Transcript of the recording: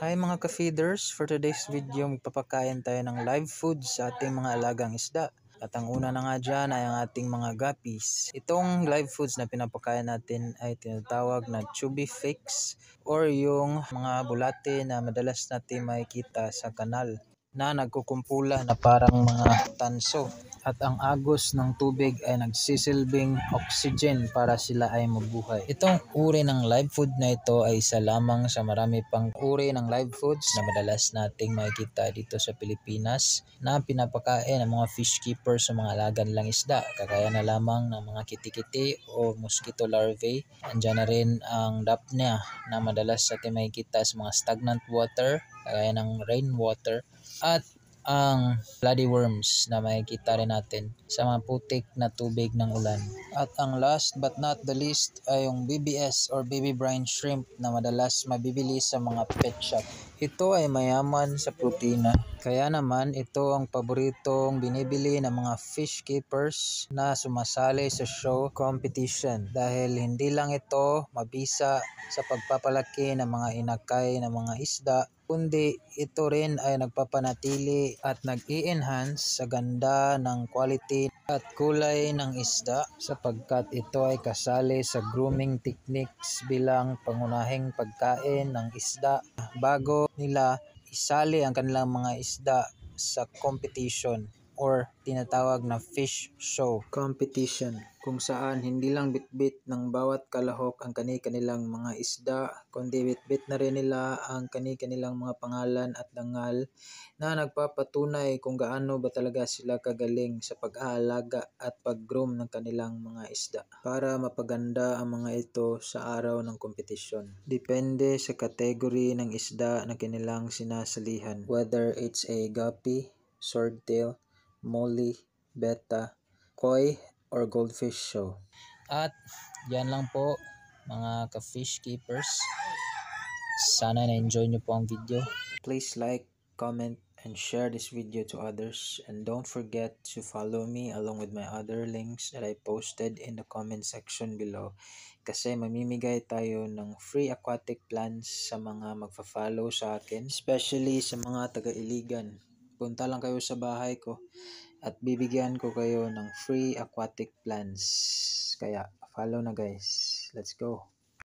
Hi mga ka-feeders, for today's video magpapakain tayo ng live food sa ating mga alagang isda. At ang una na nga dyan ay ang ating mga guppies. Itong live foods na pinapakain natin ay tinatawag na chubby fix or yung mga bulate na madalas natin makikita sa kanal na nagkukumpula na parang mga tanso. At ang agos ng tubig ay nagsisilbing oxygen para sila ay mabuhay. Itong uri ng live food na ito ay isa lamang sa marami pang uri ng live foods na madalas nating makikita dito sa Pilipinas na pinapakain ng mga fish keeper sa mga alaga nilang isda. Kagaya na lamang ng mga kitikiti o mosquito larvae. Andiyan na rin ang daphnia na madalas natin makikita sa mga stagnant water kagaya ng rainwater. At ang bloody worms na makikita rin natin sa mga putik na tubig ng ulan. At ang last but not the least ay yung BBS or baby brine shrimp na madalas mabibili sa mga pet shop. Ito ay mayaman sa protina. Kaya naman ito ang paboritong binibili ng mga fish keepers na sumasali sa show competition dahil hindi lang ito mabisa sa pagpapalaki ng mga inakay ng mga isda, kundi ito rin ay nagpapanatili at nag-i-enhance sa ganda ng quality at kulay ng isda sapagkat ito ay kasali sa grooming techniques bilang pangunahing pagkain ng isda bago nila isali ang kanilang mga isda sa competition or tinatawag na fish show competition kung saan hindi lang bitbit ng bawat kalahok ang kani-kanilang mga isda kundi bitbit na rin nila ang kani-kanilang mga pangalan at dangal na nagpapatunay kung gaano ba talaga sila kagaling sa pag-aalaga at pag-groom ng kanilang mga isda para mapaganda ang mga ito sa araw ng kompetisyon. Depende sa kategory ng isda na kanilang sinasalihan, whether it's a guppy, swordtail, molly, betta, koi, or goldfish show. At yan lang po mga ka-fish keepers. Sana na-enjoy nyo po ang video. Please like, comment, and share this video to others. And don't forget to follow me along with my other links that I posted in the comment section below. Kasi mamimigay tayo ng free aquatic plants sa mga magfa-follow sa akin. Especially sa mga taga-Iligan. Punta lang kayo sa bahay ko at bibigyan ko kayo ng free aquatic plants. Kaya follow na guys. Let's go.